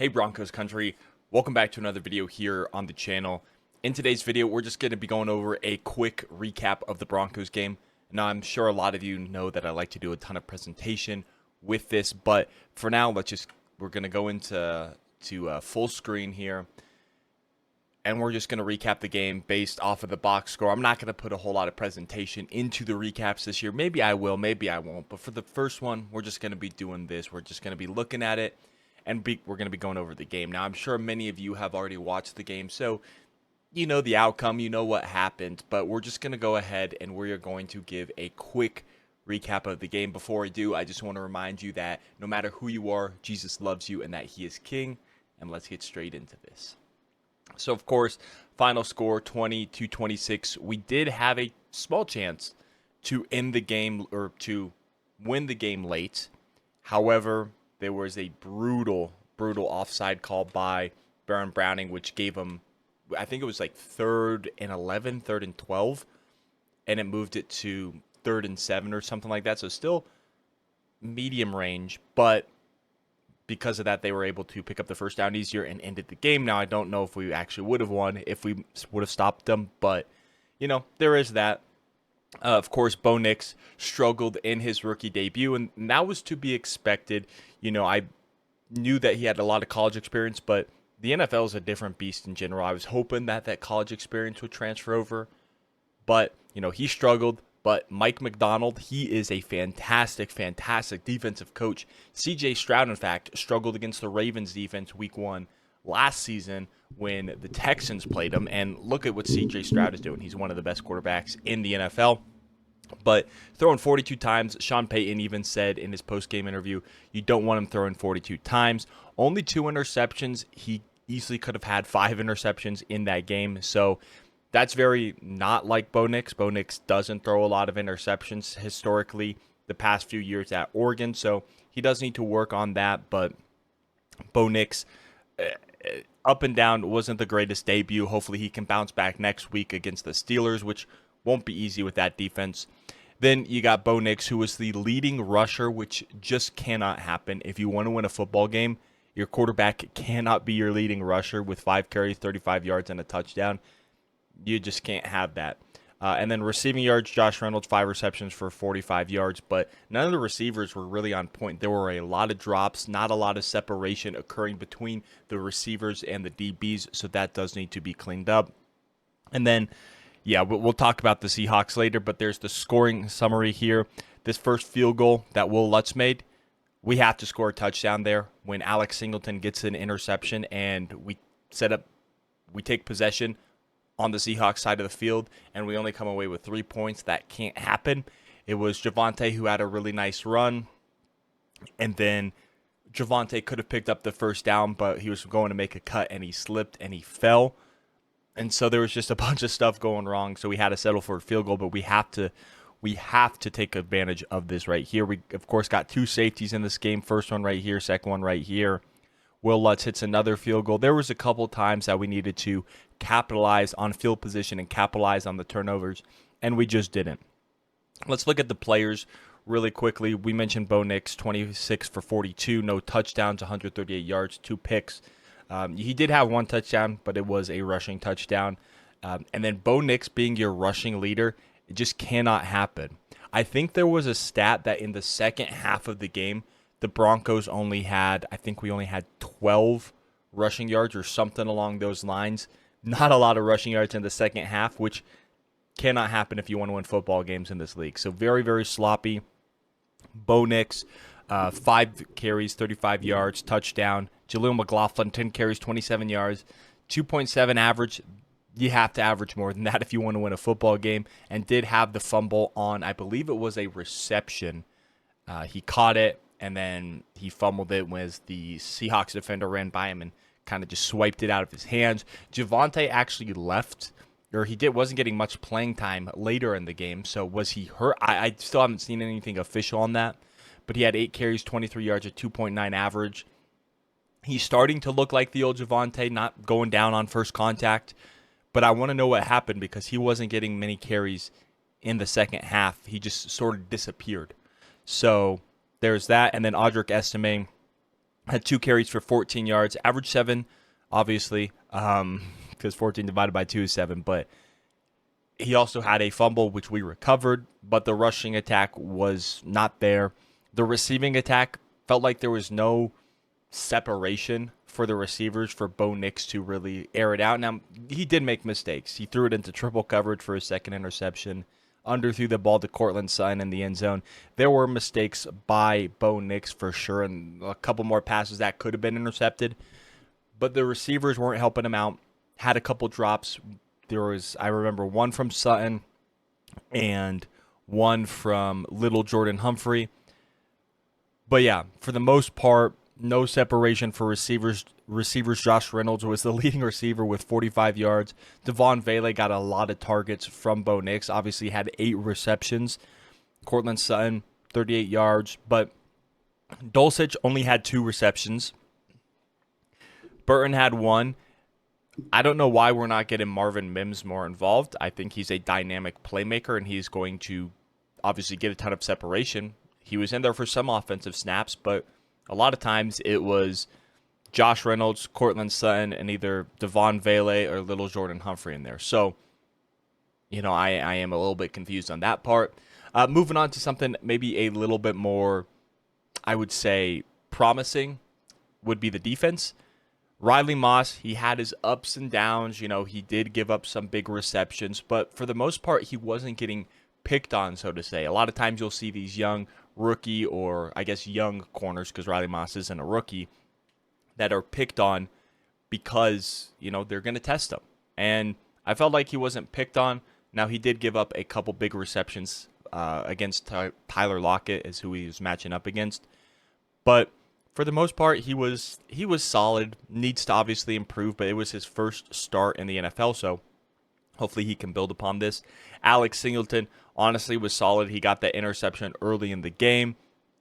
Hey Broncos country, welcome back to another video here on the channel. In today's video, we're just going to be going over a quick recap of the Broncos game. Now, I'm sure a lot of you know that I like to do a ton of presentation with this, but for now, we're going to go into full screen here, and we're just going to recap the game based off of the box score. I'm not going to put a whole lot of presentation into the recaps this year. Maybe I will, maybe I won't, but for the first one, we're just going to be doing this. We're just going to be looking at it, and we're going to be going over the game. Now, I'm sure many of you have already watched the game, so you know the outcome, you know what happened, but we're just going to go ahead and we're going to give a quick recap of the game. Before I do, I just want to remind you that no matter who you are, Jesus loves you and that he is king, and let's get straight into this. So, of course, final score 20-26. We did have a small chance to end the game or to win the game late. However, there was a brutal offside call by Baron Browning, which gave him, I think it was like 3rd and 11, 3rd and 12, and it moved it to 3rd and 7 or something like that. So still medium range, but because of that, they were able to pick up the first down easier and ended the game. Now, I don't know if we actually would have won if we would have stopped them, but, you know, there is that. Of course, Bo Nix struggled in his rookie debut, and that was to be expected. You know, I knew that he had a lot of college experience, but the NFL is a different beast in general. I was hoping that that college experience would transfer over, but, you know, he struggled. But Mike McDonald, he is a fantastic defensive coach. C.J. Stroud, in fact, struggled against the Ravens defense week 1 last season when the Texans played him. And look at what C.J. Stroud is doing. He's one of the best quarterbacks in the NFL. But throwing 42 times, Sean Payton even said in his post-game interview, you don't want him throwing 42 times. Only 2 interceptions. He easily could have had 5 interceptions in that game. So that's very not like Bo Nix. Bo Nix doesn't throw a lot of interceptions historically the past few years at Oregon, so he does need to work on that. But Bo Nix, up and down, wasn't the greatest debut. Hopefully he can bounce back next week against the Steelers, which won't be easy with that defense. Then you got Bo Nix, who was the leading rusher, which just cannot happen. If you want to win a football game, your quarterback cannot be your leading rusher with 5 carries, 35 yards, and a touchdown. You just can't have that. And then receiving yards, Josh Reynolds, 5 receptions for 45 yards, but none of the receivers were really on point. There were a lot of drops, not a lot of separation occurring between the receivers and the DBs, so that does need to be cleaned up. And then, yeah, we'll talk about the Seahawks later, but there's the scoring summary here. This first field goal that Will Lutz made, we have to score a touchdown there when Alex Singleton gets an interception, and we take possession on the Seahawks side of the field, and we only come away with 3 points. That can't happen. It was Javonte who had a really nice run, and then Javonte could have picked up the first down, but he was going to make a cut, and he slipped, and he fell. And so there was just a bunch of stuff going wrong, so we had to settle for a field goal, but we have to take advantage of this right here. We, of course, got 2 safeties in this game. First one right here, second one right here. Will Lutz hits another field goal. There was a couple times that we needed to capitalize on field position and capitalize on the turnovers, and we just didn't. Let's look at the players really quickly. We mentioned Bo Nix, 26 for 42, no touchdowns, 138 yards, 2 picks. He did have 1 touchdown, but it was a rushing touchdown. And then Bo Nix being your rushing leader, it just cannot happen. I think there was a stat that in the second half of the game, the Broncos only had, I think we only had 12 rushing yards or something along those lines. Not a lot of rushing yards in the second half, which cannot happen if you want to win football games in this league. So very sloppy. Bo Nix, 5 carries, 35 yards, touchdown. Jaleel McLaughlin, 10 carries, 27 yards, 2.7 average. You have to average more than that if you want to win a football game. And did have the fumble on, I believe it was a reception. He caught it, and then he fumbled it when the Seahawks defender ran by him and kind of just swiped it out of his hands. Javonte actually left, or wasn't getting much playing time later in the game. So was he hurt? I still haven't seen anything official on that. But he had 8 carries, 23 yards, a 2.9 average. He's starting to look like the old Javonte, not going down on first contact. But I want to know what happened because he wasn't getting many carries in the second half. He just sort of disappeared. So there's that. And then Audric Estime, Had 2 carries for 14 yards, average 7, obviously, because 14 divided by 2 is 7. But he also had a fumble, which we recovered, but the rushing attack was not there. The receiving attack felt like there was no separation for the receivers for Bo Nix to really air it out. Now, he did make mistakes. He threw it into triple coverage for his second interception, underthrew the ball to Cortland Sutton in the end zone. There were mistakes by Bo Nix for sure, and a couple more passes that could have been intercepted, but the receivers weren't helping him out. Had a couple drops. There was, I remember, one from Sutton and one from little Jordan Humphrey. But yeah, for the most part, no separation for receivers. Josh Reynolds was the leading receiver with 45 yards. Devon Vele got a lot of targets from Bo Nix. Obviously had 8 receptions. Cortland Sutton, 38 yards. But Dulcich only had 2 receptions. Burton had 1. I don't know why we're not getting Marvin Mims more involved. I think he's a dynamic playmaker, and he's going to obviously get a ton of separation. He was in there for some offensive snaps, but a lot of times it was Josh Reynolds, Cortland Sutton, and either Devon Vele or little Jordan Humphrey in there. So, I am a little bit confused on that part. Moving on to something maybe a little bit more, I would say, promising would be the defense. Riley Moss, he had his ups and downs. He did give up some big receptions, but for the most part, he wasn't getting picked on, so to say. A lot of times you'll see these young rookie, or I guess young corners, because Riley Moss isn't a rookie, that are picked on because, they're going to test him. And I felt like he wasn't picked on. Now, he did give up a couple big receptions against Tyler Lockett, is who he was matching up against. But for the most part, he was solid. Needs to obviously improve, but it was his first start in the NFL, so hopefully he can build upon this. Alex Singleton honestly was solid. He got that interception early in the game,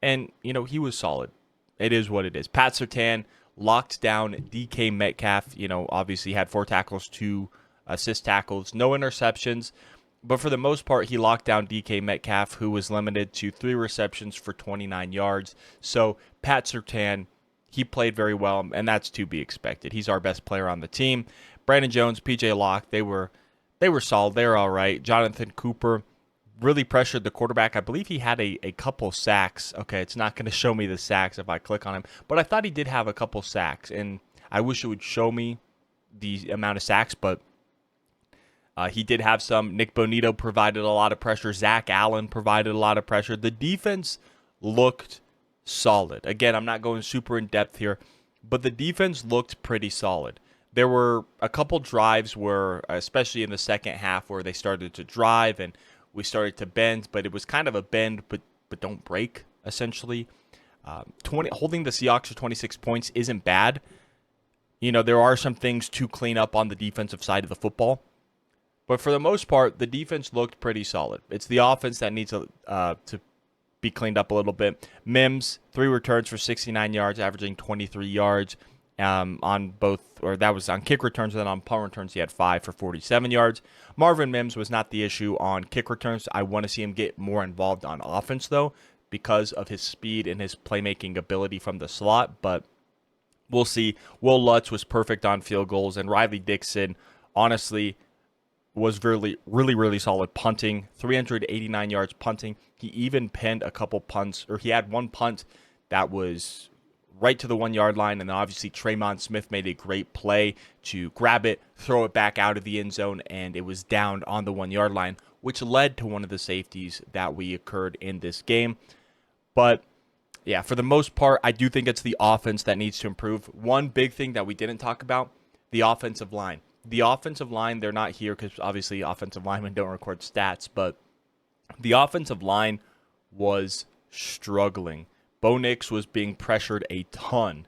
and he was solid. It is what it is. Pat Surtain locked down DK Metcalf. Obviously had 4 tackles, 2 assist tackles, no interceptions. But for the most part, he locked down DK Metcalf, who was limited to 3 receptions for 29 yards. So Pat Surtain, he played very well, and that's to be expected. He's our best player on the team. Brandon Jones, PJ Locke, they were solid. They were all right. Jonathan Cooper really pressured the quarterback. I believe he had a couple sacks. Okay, it's not going to show me the sacks if I click on him, but I thought he did have a couple sacks, and I wish it would show me the amount of sacks, but he did have some. Nick Bonito provided a lot of pressure. Zach Allen provided a lot of pressure. The defense looked solid. Again, I'm not going super in depth here, but the defense looked pretty solid. There were a couple drives where, especially in the second half, where they started to drive and we started to bend, but it was kind of a bend, but don't break, essentially. Holding the Seahawks to 26 points isn't bad. There are some things to clean up on the defensive side of the football. But for the most part, the defense looked pretty solid. It's the offense that needs to be cleaned up a little bit. Mims, 3 returns for 69 yards, averaging 23 yards on both, or that was on kick returns, and then on punt returns he had 5 for 47 yards. Marvin Mims was not the issue on kick returns. I want to see him get more involved on offense, though, because of his speed and his playmaking ability from the slot, but we'll see. Will Lutz was perfect on field goals, and Riley Dixon, honestly, was really solid punting. 389 yards punting. He even pinned a couple punts, or he had one punt that was right to the 1-yard line, and then obviously Tremon Smith made a great play to grab it, throw it back out of the end zone, and it was down on the 1-yard line, which led to one of the safeties that we occurred in this game. But yeah, for the most part, I do think it's the offense that needs to improve. One big thing that we didn't talk about, the offensive line. The offensive line, they're not here because obviously offensive linemen don't record stats, but the offensive line was struggling. Bo Nix was being pressured a ton,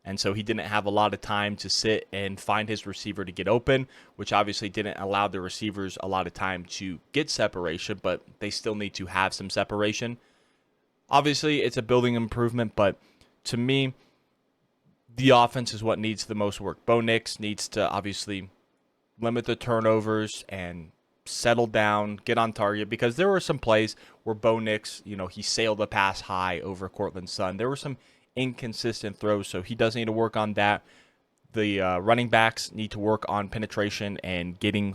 and so he didn't have a lot of time to sit and find his receiver to get open, which obviously didn't allow the receivers a lot of time to get separation, but they still need to have some separation. Obviously, it's a building improvement, but to me, the offense is what needs the most work. Bo Nix needs to obviously limit the turnovers and settle down, get on target, because there were some plays where Bo Nix, he sailed the pass high over Cortland Sutton. There were some inconsistent throws, so he does need to work on that. The running backs need to work on penetration and getting,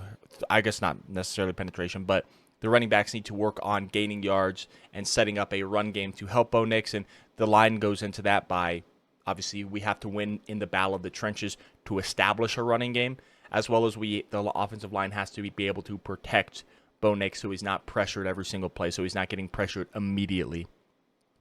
I guess not necessarily penetration, but the running backs need to work on gaining yards and setting up a run game to help Bo Nix. And the line goes into that by, obviously, we have to win in the battle of the trenches to establish a running game, as well as the offensive line has to be able to protect Bo Nix so he's not pressured every single play, so he's not getting pressured immediately.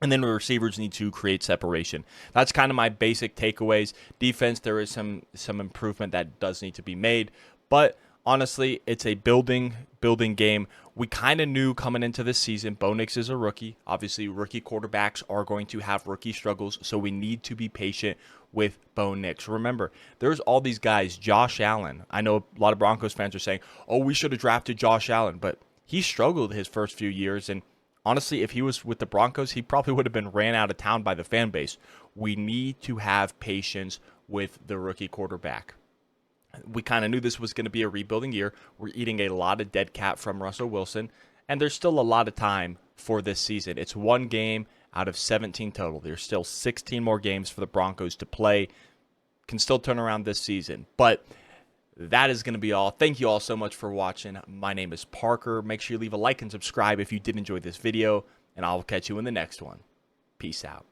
And then the receivers need to create separation. That's kind of my basic takeaways. Defense, there is some improvement that does need to be made. But honestly, it's a building game. We kind of knew coming into this season, Bo Nix is a rookie. Obviously, rookie quarterbacks are going to have rookie struggles, so we need to be patient with Bo Nix. Remember, there's all these guys, Josh Allen. I know a lot of Broncos fans are saying, oh, we should have drafted Josh Allen, but he struggled his first few years, and honestly, if he was with the Broncos, he probably would have been ran out of town by the fan base. We need to have patience with the rookie quarterback. We kind of knew this was going to be a rebuilding year. We're eating a lot of dead cap from Russell Wilson, and there's still a lot of time for this season. It's one game out of 17 total. There's still 16 more games for the Broncos to play. Can still turn around this season, but that is going to be all. Thank you all so much for watching. My name is Parker. Make sure you leave a like and subscribe if you did enjoy this video, and I'll catch you in the next one. Peace out.